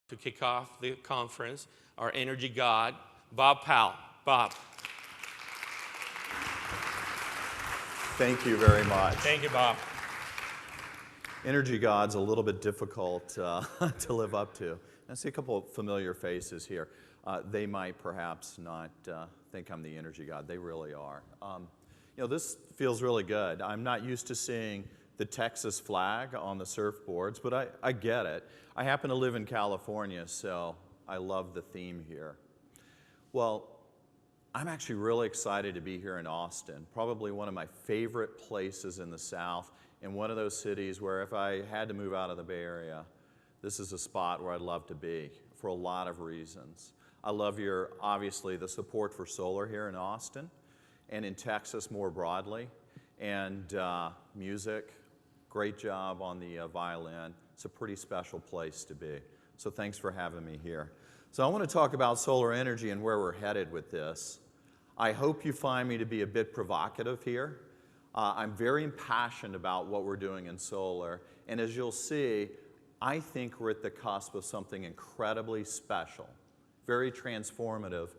To kick off the conference, our energy god, Bob Powell. Bob. Thank you very much. Thank you, Bob. Energy god's a little bit difficult to live up to. I see a couple of familiar faces here. They might perhaps not think I'm the energy god. They really are. This feels really good. I'm not used to seeing the Texas flag on the surfboards, but I get it. I happen to live in California, so I love the theme here. Well, I'm actually really excited to be here in Austin, probably one of my favorite places in the South, and one of those cities where if I had to move out of the Bay Area, this is a spot where I'd love to be for a lot of reasons. I love obviously, the support for solar here in Austin and in Texas more broadly, and music. Great job on the violin. It's a pretty special place to be. So thanks for having me here. So I want to talk about solar energy and where we're headed with this. I hope you find me to be a bit provocative here. I'm very impassioned about what we're doing in solar. And as you'll see, I think we're at the cusp of something incredibly special, very transformative,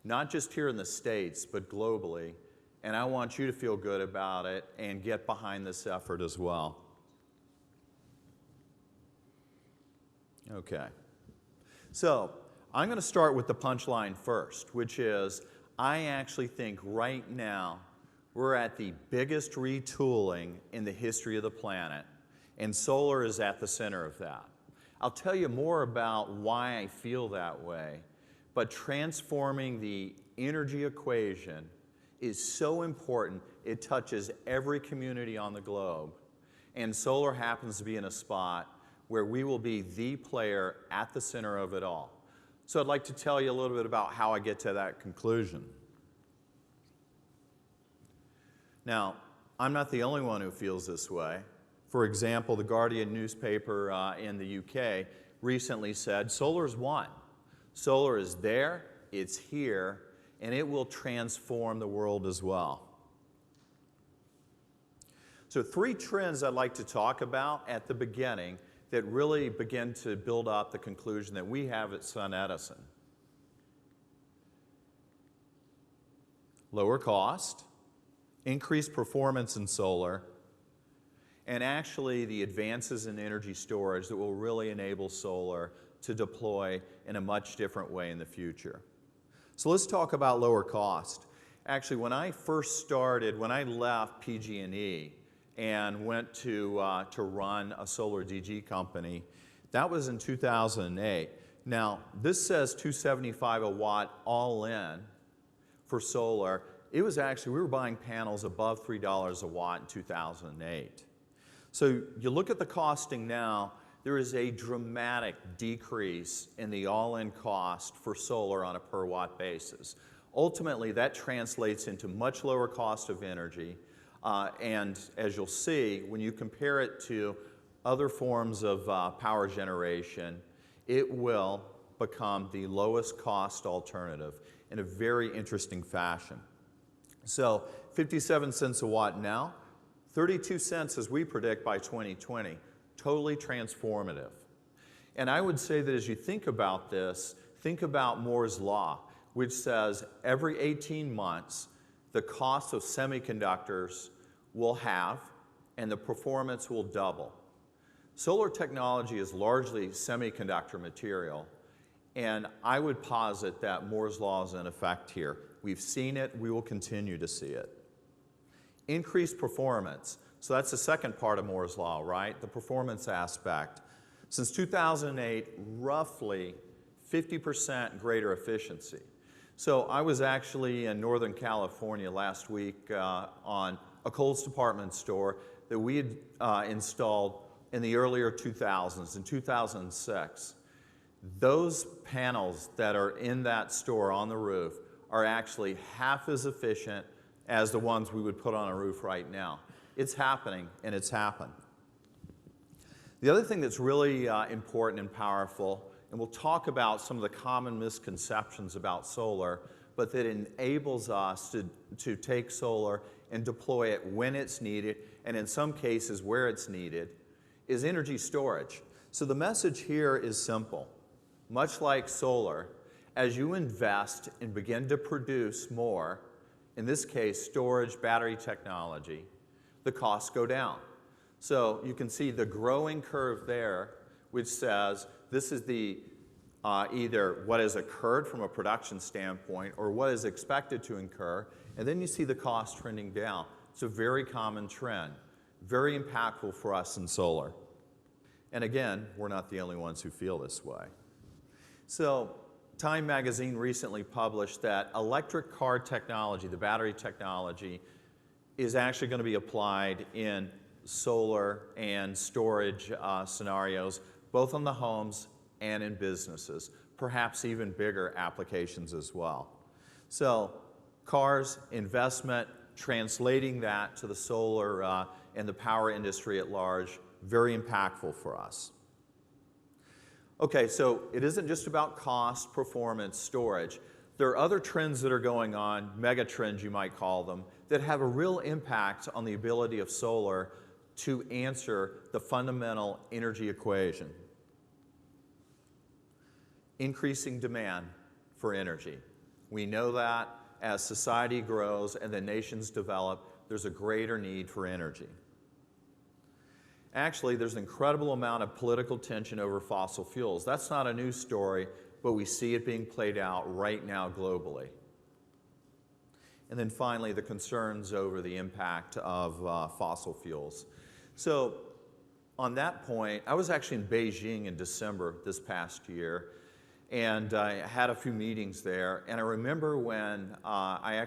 not just here in the States, but globally. And I want you to feel good about it and get behind this effort as well. Okay. So I'm going to start with the punchline first, which is I actually think right now we're at the biggest retooling in the history of the planet, and solar is at the center of that. I'll tell you more about why I feel that way, but transforming the energy equation is so important. It touches every community on the globe, and solar happens to be in a spot where we will be the player at the center of it all. So I'd like to tell you a little bit about how I get to that conclusion. Now, I'm not the only one who feels this way. For example, the Guardian newspaper in the UK recently said, solar's won. Solar is there, it's here, and it will transform the world as well. So 3 trends I'd like to talk about at the beginning that really begin to build up the conclusion that we have at SunEdison. Lower cost, increased performance in solar, and actually the advances in energy storage that will really enable solar to deploy in a much different way in the future. So let's talk about lower cost. Actually, when I first started, when I left PG&E and went to run a solar DG company, that was in 2008. Now, this says $275 a watt all in for solar. It was actually, we were buying panels above $3 a watt in 2008. So you look at the costing now, there is a dramatic decrease in the all-in cost for solar on a per watt basis. Ultimately, that translates into much lower cost of energy. And as you'll see, when you compare it to other forms of power generation, it will become the lowest cost alternative in a very interesting fashion. So 57 cents a watt now, 32 cents as we predict by 2020. Totally transformative. And I would say that as you think about this, think about Moore's Law, which says every 18 months, the cost of semiconductors will halve and the performance will double. Solar technology is largely semiconductor material, and I would posit that Moore's Law is in effect here. We've seen it, we will continue to see it. Increased performance. So that's the second part of Moore's Law, right? The performance aspect. Since 2008, roughly 50% greater efficiency. So I was actually in Northern California last week on a Kohl's department store that we had installed in the earlier 2000s, in 2006. Those panels that are in that store on the roof are actually half as efficient as the ones we would put on a roof right now. It's happening, and it's happened. The other thing that's really important and powerful, and we'll talk about some of the common misconceptions about solar, but that enables us to take solar and deploy it when it's needed, and in some cases where it's needed, is energy storage. So the message here is simple. much like solar, as you invest and begin to produce more, in this case, storage, battery technology, the costs go down. So you can see the growing curve there, which says this is the either what has occurred from a production standpoint or what is expected to incur, and then you see the cost trending down. It's a very common trend, very impactful for us in solar. And again, we're not the only ones who feel this way. So Time magazine recently published that electric car technology, the battery technology, is actually going to be applied in solar and storage scenarios, both on the homes and in businesses, perhaps even bigger applications as well. So cars, investment, translating that to the solar and the power industry at large, very impactful for us. Okay, so it isn't just about cost, performance, storage. There are other trends that are going on, megatrends you might call them, that have a real impact on the ability of solar to answer the fundamental energy equation. Increasing demand for energy. We know that as society grows and the nations develop, there's a greater need for energy. Actually, there's an incredible amount of political tension over fossil fuels. That's not a new story, but we see it being played out right now globally. And then finally, the concerns over the impact of fossil fuels. So on that point, I was actually in Beijing in December this past year, and I had a few meetings there, and I remember when I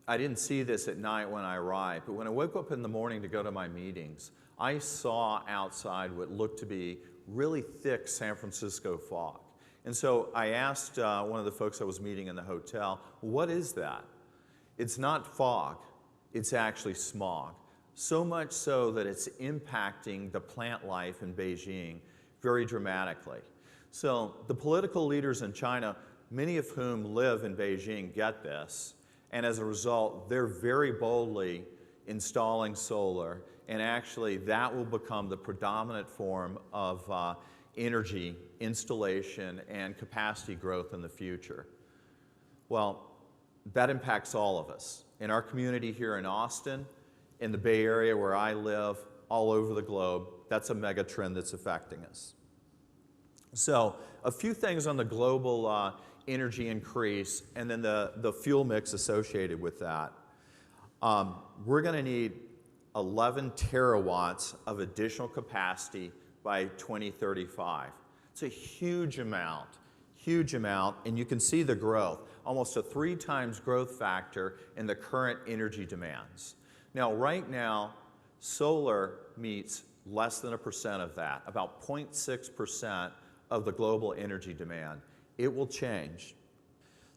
didn't see this at night when I arrived, but when I woke up in the morning to go to my meetings, I saw outside what looked to be really thick San Francisco fog. And so I asked one of the folks I was meeting in the hotel, what is that? It's not fog, it's actually smog. So much so that it's impacting the plant life in Beijing very dramatically. So the political leaders in China, many of whom live in Beijing, get this. And as a result, they're very boldly installing solar. And actually, that will become the predominant form of energy installation and capacity growth in the future. Well, that impacts all of us. In our community here in Austin, in the Bay Area where I live, all over the globe, that's a mega trend that's affecting us. So a few things on the global energy increase and then the fuel mix associated with that. We're going to need 11 terawatts of additional capacity by 2035. It's a huge amount, and you can see the growth, almost a 3 times growth factor in the current energy demands. Now, right now, solar meets less than 1% of that, about 0.6% of the global energy demand. It will change.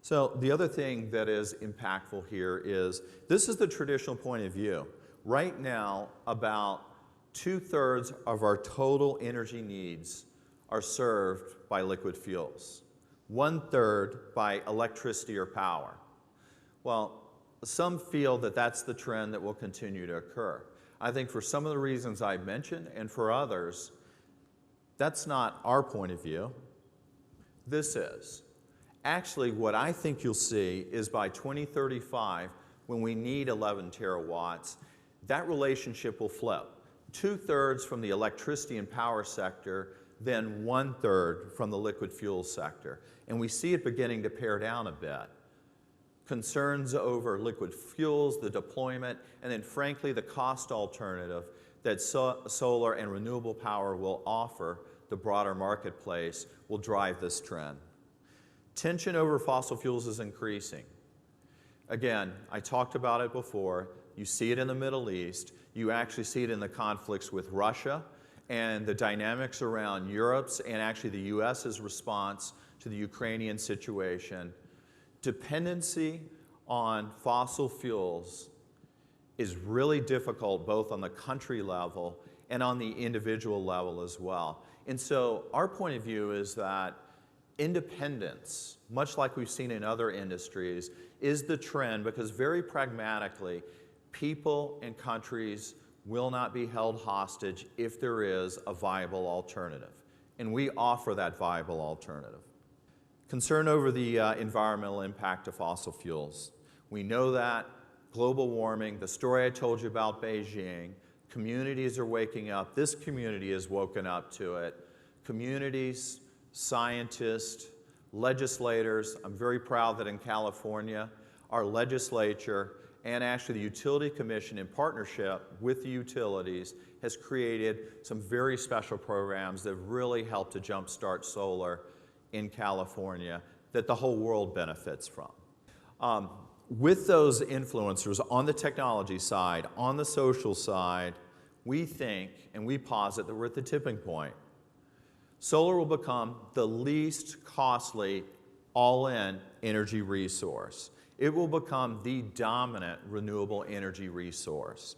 So the other thing that is impactful here is, this is the traditional point of view. Right now, about 2/3 of our total energy needs are served by liquid fuels, 1/3 by electricity or power. Well, some feel that that's the trend that will continue to occur. I think for some of the reasons I've mentioned, and for others, that's not our point of view. This is. Actually, what I think you'll see is by 2035, when we need 11 terawatts, that relationship will flip. 2/3 from the electricity and power sector, then 1/3 from the liquid fuel sector. And we see it beginning to pare down a bit. Concerns over liquid fuels, the deployment, and then frankly the cost alternative that solar and renewable power will offer the broader marketplace will drive this trend. Tension over fossil fuels is increasing. Again, I talked about it before. You see it in the Middle East. You actually see it in the conflicts with Russia and the dynamics around Europe's and actually the US's response to the Ukrainian situation. Dependency on fossil fuels is really difficult both on the country level and on the individual level as well. And so our point of view is that independence, much like we've seen in other industries, is the trend because very pragmatically, people and countries will not be held hostage if there is a viable alternative. and we offer that viable alternative. Concern over the environmental impact of fossil fuels. We know that global warming, the story I told you about Beijing, communities are waking up. This community has woken up to it. Communities, scientists, legislators. I'm very proud that in California, our legislature and actually the Utility Commission in partnership with the utilities has created some very special programs that really help to jumpstart solar in California that the whole world benefits from. With those influencers on the technology side, on the social side, we think and we posit that we're at the tipping point. Solar will become the least costly all-in energy resource. It will become the dominant renewable energy resource.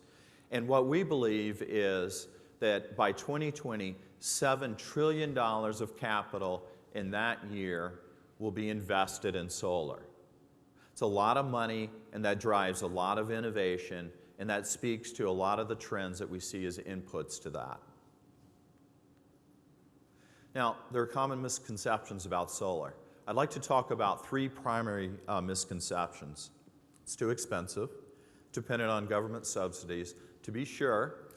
And what we believe is that by 2020, $7 trillion of capital in that year will be invested in solar. It's a lot of money, and that drives a lot of innovation, and that speaks to a lot of the trends that we see as inputs to that. Now, there are common misconceptions about solar. I'd like to talk about three primary misconceptions. It's too expensive, dependent on government subsidies. To be sure,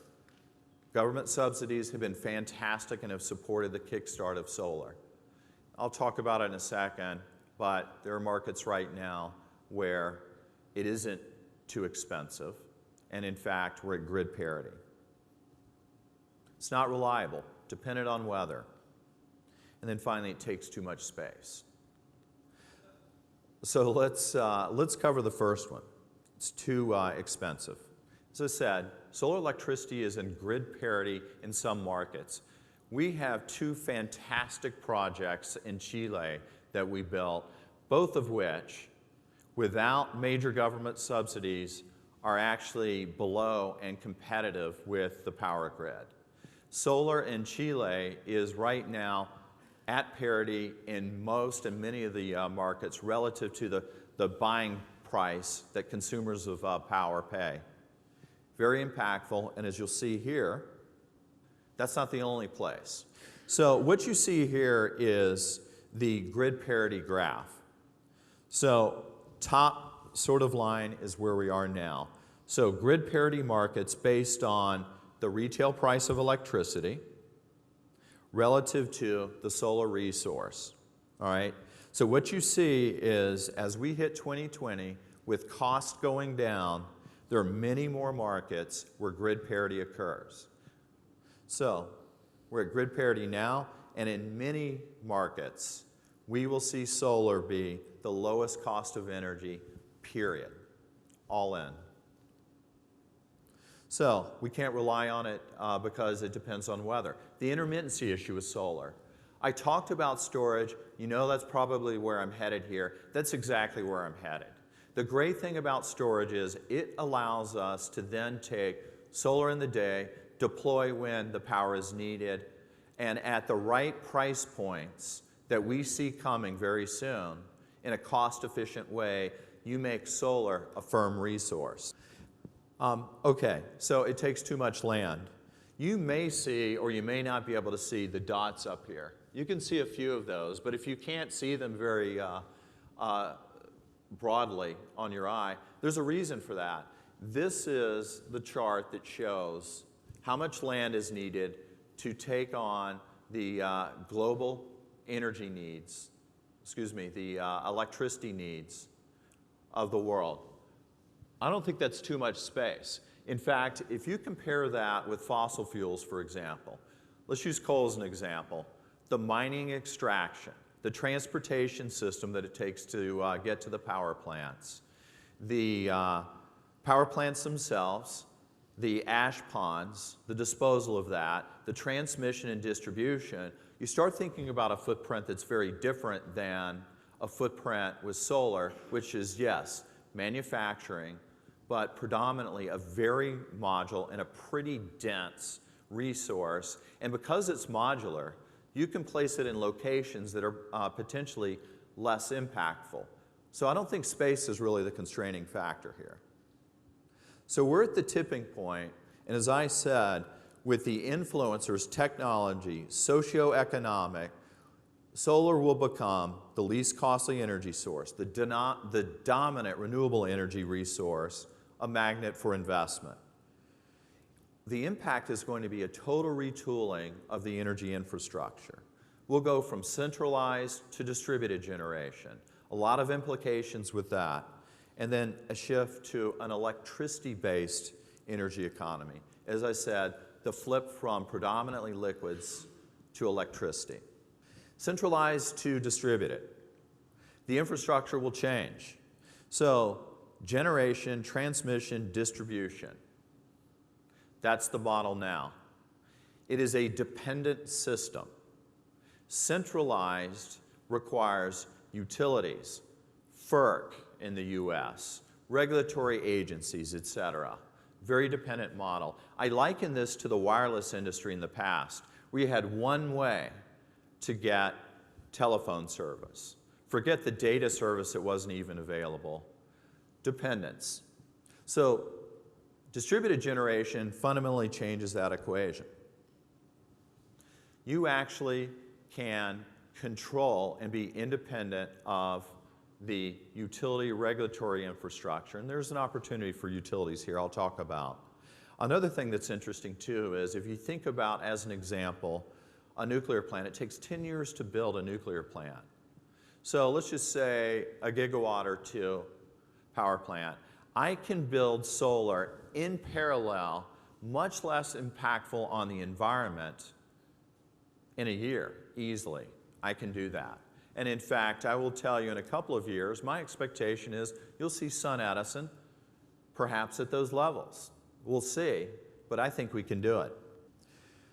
government subsidies have been fantastic and have supported the kickstart of solar. I'll talk about it in a second, but there are markets right now where it isn't too expensive, and in fact, we're at grid parity. It's not reliable, dependent on weather. And then finally, it takes too much space. So let's cover the first one. It's too expensive. As I said, solar electricity is in grid parity in some markets. We have two fantastic projects in Chile that we built, both of which, without major government subsidies, are actually below and competitive with the power grid. Solar in Chile is right now at parity in most and many of the markets relative to the buying price that consumers of power pay. Very impactful, and as you'll see here, that's not the only place. So what you see here is the grid parity graph. So top sort of line is where we are now. So grid parity markets based on the retail price of electricity relative to the solar resource, all right? So what you see is as we hit 2020, with cost going down, there are many more markets where grid parity occurs. So we're at grid parity now, and in many markets, we will see solar be the lowest cost of energy, period, all in. So we can't rely on it because it depends on weather. The intermittency issue with solar. I talked about storage. You know that's probably where I'm headed here. That's exactly where I'm headed. The great thing about storage is it allows us to then take solar in the day, deploy when the power is needed, and at the right price points that we see coming very soon, in a cost-efficient way, you make solar a firm resource. Okay, so it takes too much land. You may see, or you may not be able to see, the dots up here. You can see a few of those, but if you can't see them very broadly on your eye, there's a reason for that. This is the chart that shows how much land is needed to take on the global energy needs, the electricity needs of the world. I don't think that's too much space. In fact, if you compare that with fossil fuels, for example, let's use coal as an example, the mining extraction, the transportation system that it takes to get to the power plants, the power plants themselves, the ash ponds, the disposal of that, the transmission and distribution, you start thinking about a footprint that's very different than a footprint with solar, which is, yes, manufacturing, but predominantly a very modular and a pretty dense resource. And because it's modular, you can place it in locations that are potentially less impactful. So I don't think space is really the constraining factor here. So we're at the tipping point, and as I said, with the influencers, technology, socioeconomic, solar will become the least costly energy source, the dominant renewable energy resource, a magnet for investment. The impact is going to be a total retooling of the energy infrastructure. We'll go from centralized to distributed generation. A lot of implications with that. And then a shift to an electricity-based energy economy. As I said, the flip from predominantly liquids to electricity. Centralized to distributed. The infrastructure will change. So generation, transmission, distribution. That's the model now. It is a dependent system. Centralized requires utilities, FERC in the US, regulatory agencies, etc. Very dependent model. I liken this to the wireless industry in the past, where you had one way to get telephone service. Forget the data service that wasn't even available. Dependence. So distributed generation fundamentally changes that equation. You actually can control and be independent of the utility regulatory infrastructure, and there's an opportunity for utilities here I'll talk about. Another thing that's interesting too is if you think about, as an example, a nuclear plant, it takes 10 years to build a nuclear plant. So let's just say a gigawatt or two power plant. I can build solar in parallel, much less impactful on the environment, in a year, easily. I can do that. And in fact, I will tell you in a couple of years, my expectation is you'll see SunEdison perhaps at those levels. We'll see, but I think we can do it.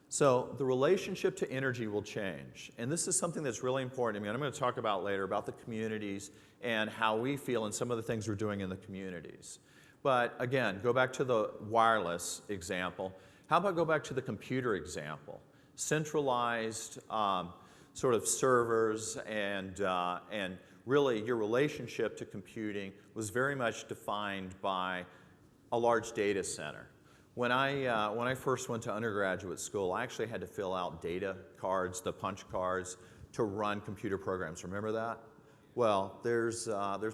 So the relationship to energy will change. And this is something that's really important to me, and I'm going to talk about later about the communities and how we feel and some of the things we're doing in the communities. But again, go back to the wireless example. How about go back to the computer example? Centralized sort of servers and really your relationship to computing was very much defined by a large data center. When I first went to undergraduate school, I actually had to fill out data cards, the punch cards, to run computer programs. Remember that? Well, there's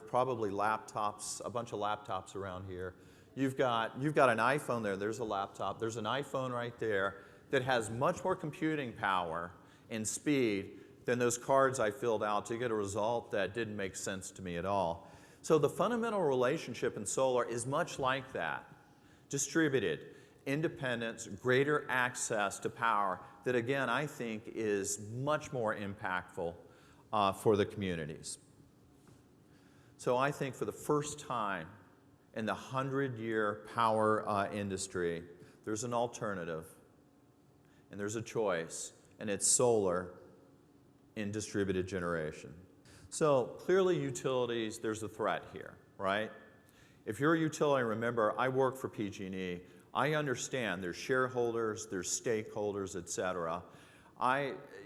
probably laptops, a bunch of laptops around here. You've got an iPhone there. There's a laptop. There's an iPhone right there that has much more computing power and speed than those cards I filled out to get a result that didn't make sense to me at all. So the fundamental relationship in solar is much like that. Distributed, independence, greater access to power that, again, I think is much more impactful for the communities. So I think for the first time in the 100-year power industry, there's an alternative, and there's a choice, and it's solar in distributed generation. So clearly utilities, there's a threat here, right? If you're a utility, remember, I work for PG&E. I understand there's shareholders, there's stakeholders, et cetera.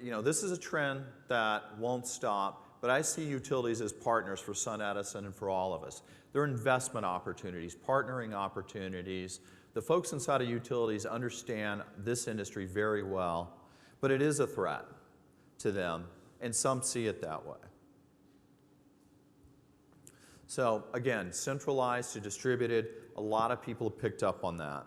This is a trend that won't stop, but I see utilities as partners for SunEdison and for all of us. They're investment opportunities, partnering opportunities. The folks inside of utilities understand this industry very well, but it is a threat to them, and some see it that way. So again, centralized to distributed, a lot of people have picked up on that.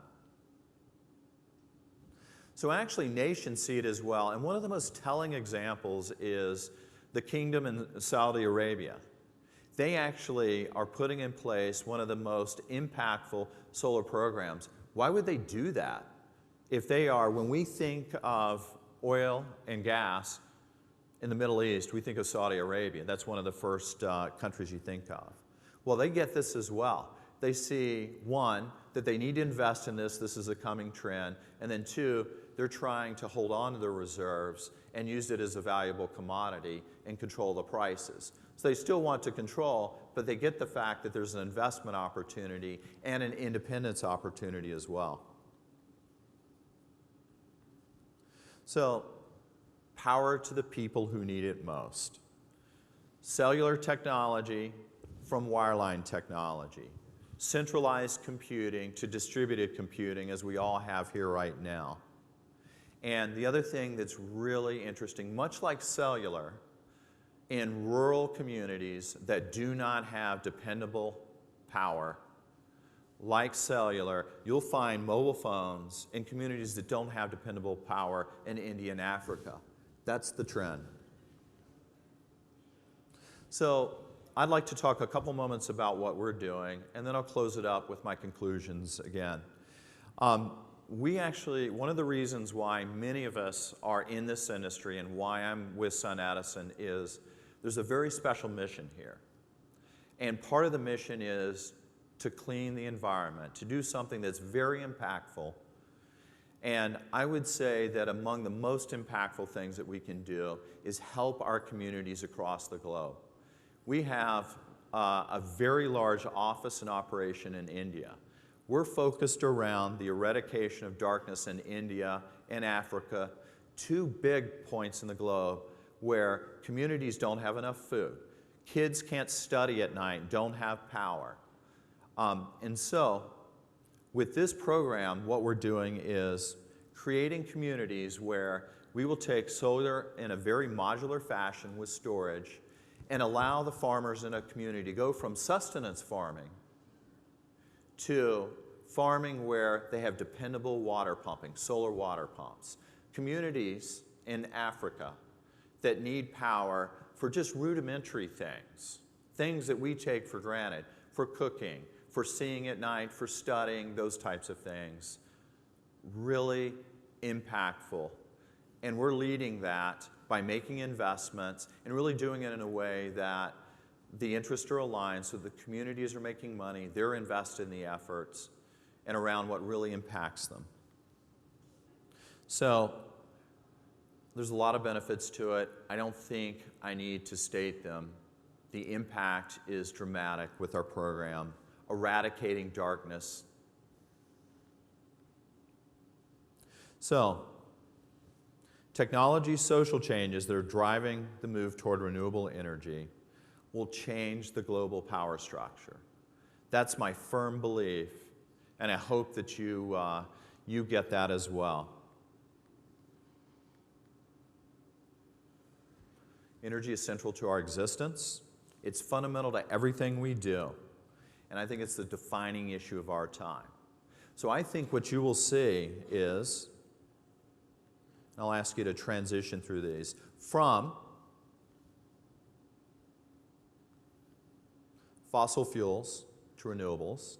So actually nations see it as well, and one of the most telling examples is the kingdom in Saudi Arabia. They actually are putting in place one of the most impactful solar programs. Why would they do that? If they are, when we think of oil and gas in the Middle East, we think of Saudi Arabia. That's one of the first countries you think of. Well, they get this as well. They see, one, that they need to invest in this. This is a coming trend. And then two, they're trying to hold on to their reserves and use it as a valuable commodity and control the prices. So they still want to control, but they get the fact that there's an investment opportunity and an independence opportunity as well. So, power to the people who need it most. Cellular technology from wireline technology. Centralized computing to distributed computing, as we all have here right now. And the other thing that's really interesting, much like cellular, in rural communities that do not have dependable power, like cellular, you'll find mobile phones in communities that don't have dependable power in India and Africa. That's the trend. So I'd like to talk a couple moments about what we're doing, and then I'll close it up with my conclusions again. One of the reasons why many of us are in this industry and why I'm with SunEdison is there's a very special mission here. And part of the mission is to clean the environment, to do something that's very impactful. And I would say that among the most impactful things that we can do is help our communities across the globe. We have a very large office and operation in India. We're focused around the eradication of darkness in India and Africa, two big points in the globe where communities don't have enough food. Kids can't study at night, don't have power. And so, with this program, what we're doing is creating communities where we will take solar in a very modular fashion with storage and allow the farmers in a community to go from sustenance farming to farming where they have dependable water pumping, solar water pumps. Communities in Africa that need power for just rudimentary things, things that we take for granted, for cooking, for seeing at night, for studying, those types of things. Really impactful. And we're leading that by making investments and really doing it in a way that the interests are aligned so the communities are making money, they're invested in the efforts, and around what really impacts them. So there's a lot of benefits to it. I don't think I need to state them. The impact is dramatic with our program, eradicating darkness. So, technology social changes that are driving the move toward renewable energy will change the global power structure. That's my firm belief, and I hope that you get that as well. Energy is central to our existence. It's fundamental to everything we do. And I think it's the defining issue of our time. So I think what you will see is, and I'll ask you to transition through these, from fossil fuels to renewables,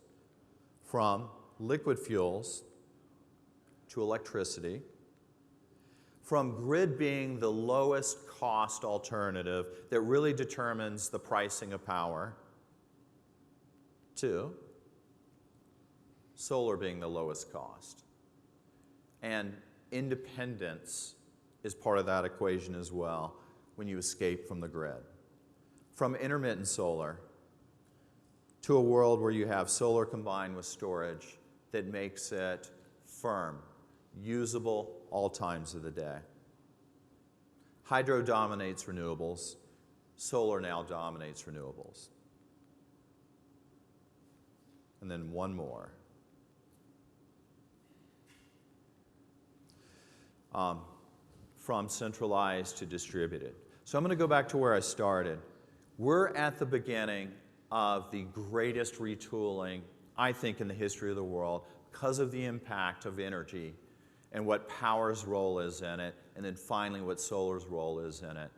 from liquid fuels to electricity, from grid being the lowest cost alternative that really determines the pricing of power, to solar being the lowest cost. And independence is part of that equation as well when you escape from the grid. From intermittent solar to a world where you have solar combined with storage that makes it firm, usable all times of the day. Hydro dominates renewables. Solar now dominates renewables. And then one more. From centralized to distributed. So I'm going to go back to where I started. We're at the beginning of the greatest retooling, I think, in the history of the world because of the impact of energy and what power's role is in it, and then finally what solar's role is in it.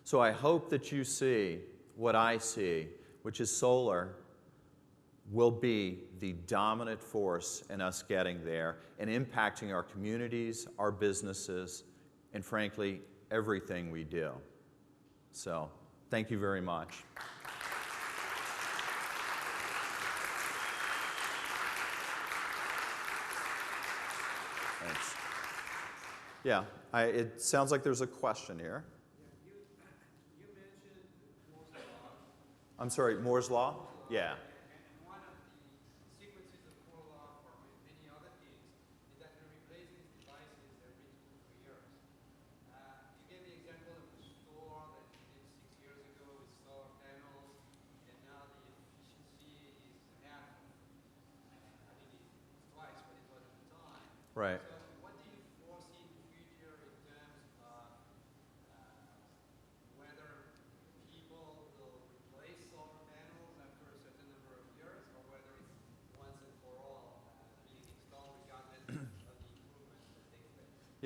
So I hope that you see what I see, which is solar will be the dominant force in us getting there and impacting our communities, our businesses, and frankly, everything we do. So, thank you very much. Thanks. Yeah, it sounds like there's a question here. You mentioned Moore's law. I'm sorry, Moore's Law? Yeah. Right. So what do you foresee in the future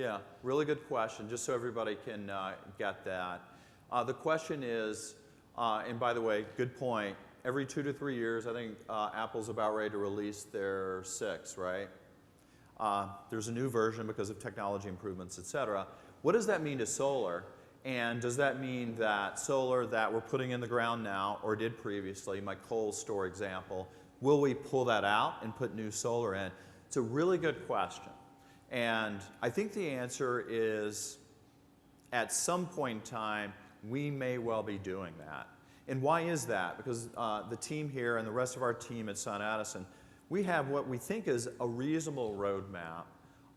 Yeah, really good question, just so everybody can get that. The question is, and by the way, good point, every 2 to 3 years, I think Apple's about ready to release their 6, right? There's a new version because of technology improvements, et cetera. What does that mean to solar? And does that mean that solar that we're putting in the ground now, or did previously, my coal store example, will we pull that out and put new solar in? It's a really good question. And I think the answer is, at some point in time, we may well be doing that. And why is that? Because the team here and the rest of our team at SunEdison, we have what we think is a reasonable roadmap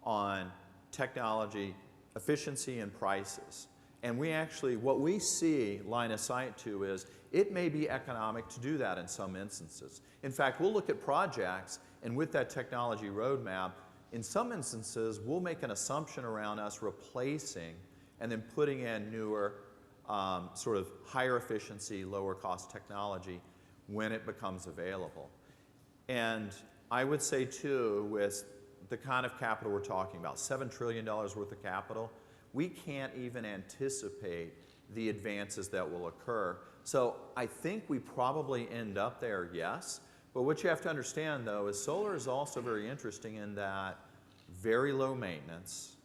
on technology, efficiency, and prices. And we actually, what we see line of sight to is, it may be economic to do that in some instances. In fact, we'll look at projects, and with that technology roadmap, in some instances, we'll make an assumption around us replacing and then putting in newer, sort of higher efficiency, lower cost technology when it becomes available. And I would say too, with the kind of capital we're talking about, $7 trillion worth of capital, we can't even anticipate the advances that will occur. So I think we probably end up there, yes. But what you have to understand though is solar is also very interesting in that very low maintenance,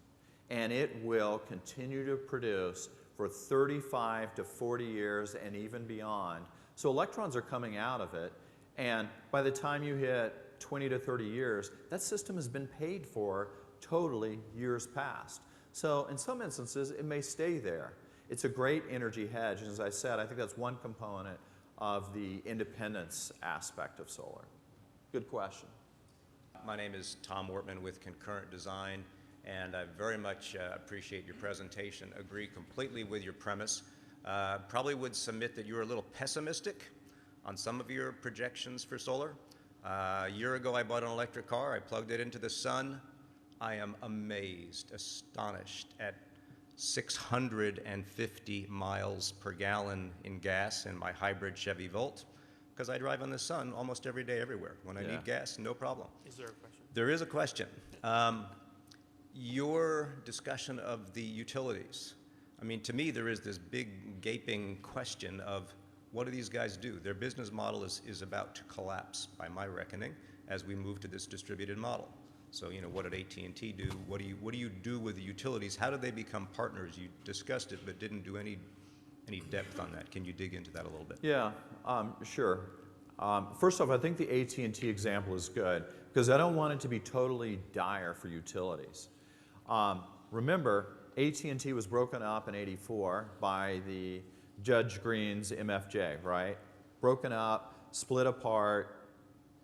and it will continue to produce for 35 to 40 years and even beyond. So electrons are coming out of it, and by the time you hit 20 to 30 years, that system has been paid for totally years past. So in some instances, it may stay there. It's a great energy hedge, and as I said, I think that's one component of the independence aspect of solar. Good question. My name is Tom Wortman with Concurrent Design, and I very much appreciate your presentation. Agree completely with your premise. Probably would submit that you're a little pessimistic on some of your projections for solar. A year ago, I bought an electric car. I plugged it into the sun. I am amazed, astonished at 650 miles per gallon in gas in my hybrid Chevy Volt, because I drive on the sun almost every day, everywhere. When I need gas, no problem. Is there a question? There is a question. Your discussion of the utilities, I mean, to me, there is this big gaping question of what do these guys do? Their business model is about to collapse, by my reckoning, as we move to this distributed model. So, you know, what did AT&T do? What do you do with the utilities? How do they become partners? You discussed it, but didn't do any depth on that. Can you dig into that a little bit? Yeah, sure. First off, I think the AT&T example is good because I don't want it to be totally dire for utilities. Remember, AT&T was broken up in '84 by the Judge Green's MFJ, right? Broken up, split apart,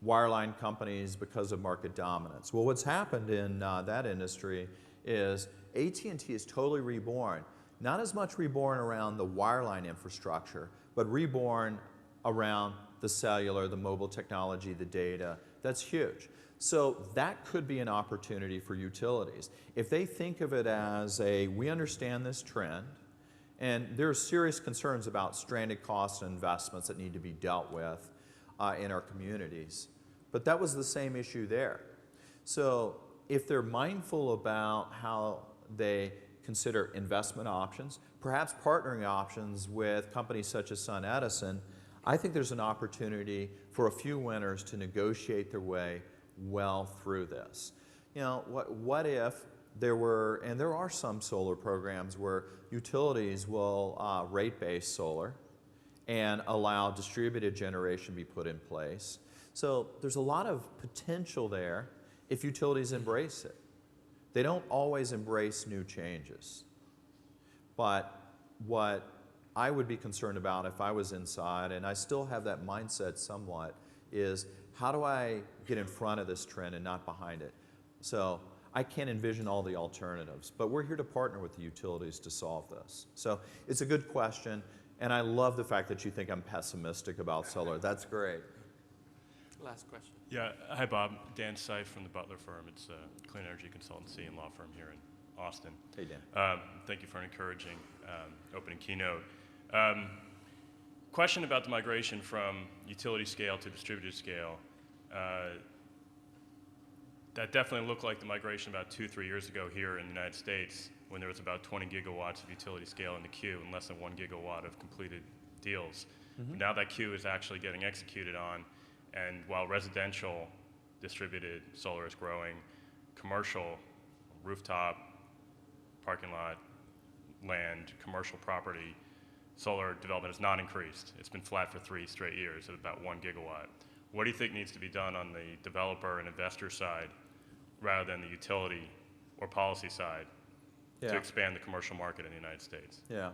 wireline companies because of market dominance. Well, what's happened in that industry is AT&T is totally reborn. Not as much reborn around the wireline infrastructure, but reborn around the cellular, the mobile technology, the data. That's huge. So that could be an opportunity for utilities. If they think of it as we understand this trend, and there are serious concerns about stranded costs and investments that need to be dealt with in our communities. But that was the same issue there. So if they're mindful about how they consider investment options, perhaps partnering options with companies such as SunEdison, I think there's an opportunity for a few winners to negotiate their way well through this. You know, what if there were, and there are some solar programs where utilities will rate-base solar and allow distributed generation to be put in place. So there's a lot of potential there if utilities embrace it. They don't always embrace new changes. But what I would be concerned about if I was inside, and I still have that mindset somewhat, is how do I get in front of this trend and not behind it? So I can't envision all the alternatives, but we're here to partner with the utilities to solve this. So it's a good question, and I love the fact that you think I'm pessimistic about solar. That's great. Last question. Yeah, hi Bob. Dan Seif from the Butler Firm. It's a clean energy consultancy and law firm here in Austin. Hey Dan. Thank you for an encouraging opening keynote. Question about the migration from utility scale to distributed scale. That definitely looked like the migration about 2-3 years ago here in the United States, when there was about 20 gigawatts of utility scale in the queue and less than 1 gigawatt of completed deals. But now that queue is actually getting executed on, and while residential distributed solar is growing, commercial, rooftop, parking lot, land, commercial property, solar development has not increased. It's been flat for 3 straight years at about 1 gigawatt. What do you think needs to be done on the developer and investor side rather than the utility or policy side to expand the commercial market in the United States? Yeah,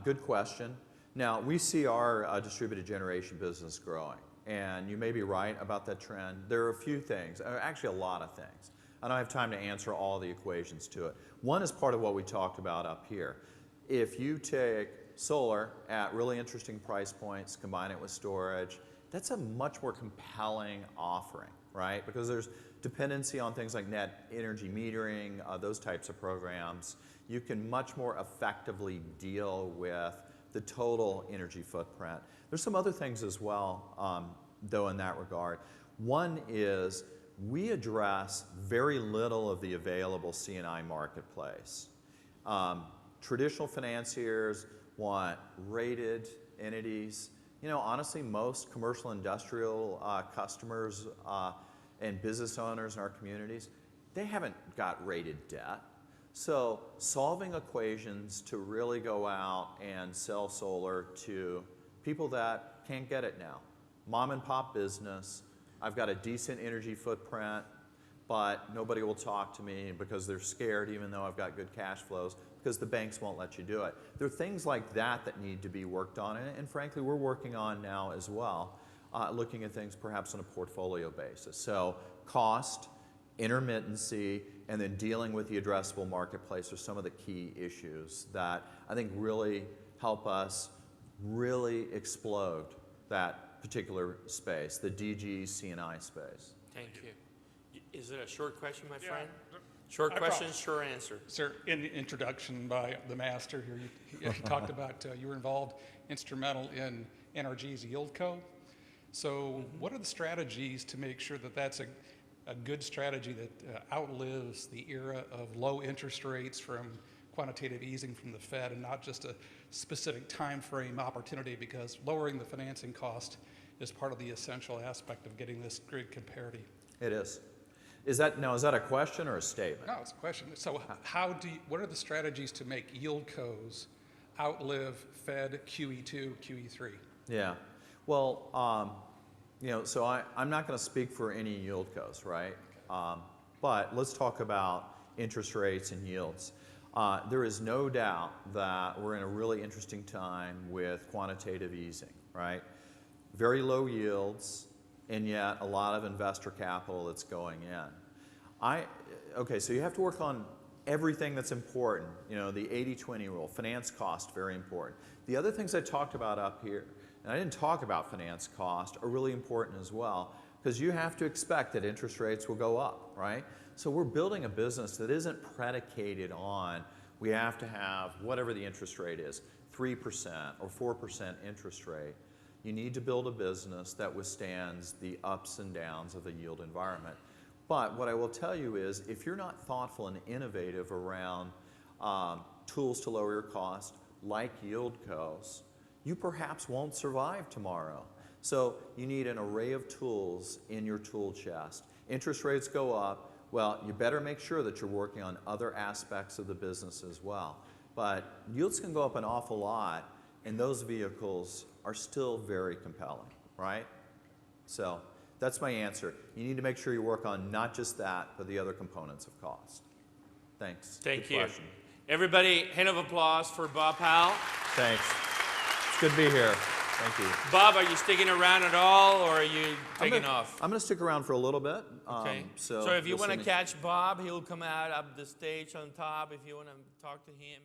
good question. Now, we see our distributed generation business growing, and you may be right about that trend. There are a few things, actually a lot of things. I don't have time to answer all the equations to it. One is part of what we talked about up here. If you take solar at really interesting price points, combine it with storage, that's a much more compelling offering, right? Because there's dependency on things like net energy metering, those types of programs. You can much more effectively deal with the total energy footprint. There's some other things as well, though, in that regard. One is we address very little of the available C&I marketplace. Traditional financiers want rated entities. You know, honestly, most commercial industrial customers and business owners in our communities, they haven't got rated debt. So solving equations to really go out and sell solar to people that can't get it now. Mom and pop business, I've got a decent energy footprint, but nobody will talk to me because they're scared even though I've got good cash flows because the banks won't let you do it. There are things like that that need to be worked on, and frankly, we're working on now as well, looking at things perhaps on a portfolio basis. So cost, intermittency, and then dealing with the addressable marketplace are some of the key issues that I think really help us really explode that particular space, the DG C&I space. Thank you. Is it a short question, my friend? Short question, short answer. Sir, in the introduction by the master here, you talked about you were involved, instrumental in NRG's YieldCo. So what are the strategies to make sure that that's a good strategy that outlives the era of low interest rates from quantitative easing from the Fed and not just a specific time frame opportunity, because lowering the financing cost is part of the essential aspect of getting this grid parity? It is. Is that a question or a statement? No, it's a question. So what are the strategies to make YieldCos outlive Fed QE2, QE3? Yeah. Well, so I'm not going to speak for any YieldCos, right? But let's talk about interest rates and yields. There is no doubt that we're in a really interesting time with quantitative easing, right? Very low yields, and yet a lot of investor capital that's going in. Okay, so you have to work on everything that's important. You know, the 80-20 rule, finance cost, very important. The other things I talked about up here, and I didn't talk about finance cost, are really important as well, because you have to expect that interest rates will go up, right? So we're building a business that isn't predicated on we have to have whatever the interest rate is, 3% or 4% interest rate. You need to build a business that withstands the ups and downs of the yield environment. But what I will tell you is, if you're not thoughtful and innovative around tools to lower your cost, like YieldCos, you perhaps won't survive tomorrow. So you need an array of tools in your tool chest. Interest rates go up, well, you better make sure that you're working on other aspects of the business as well. But yields can go up an awful lot, and those vehicles are still very compelling, right? So that's my answer. You need to make sure you work on not just that, but the other components of cost. Thanks. Thank Good you. question. Everybody, hand of applause for Bob Powell. Thanks. It's good to be here. Thank you. Bob, are you sticking around at all, or are you taking off? I'm going to stick around for a little bit. Okay. So if you you'll want see to me- catch Bob, he'll come out up the stage on top. If you want to talk to him,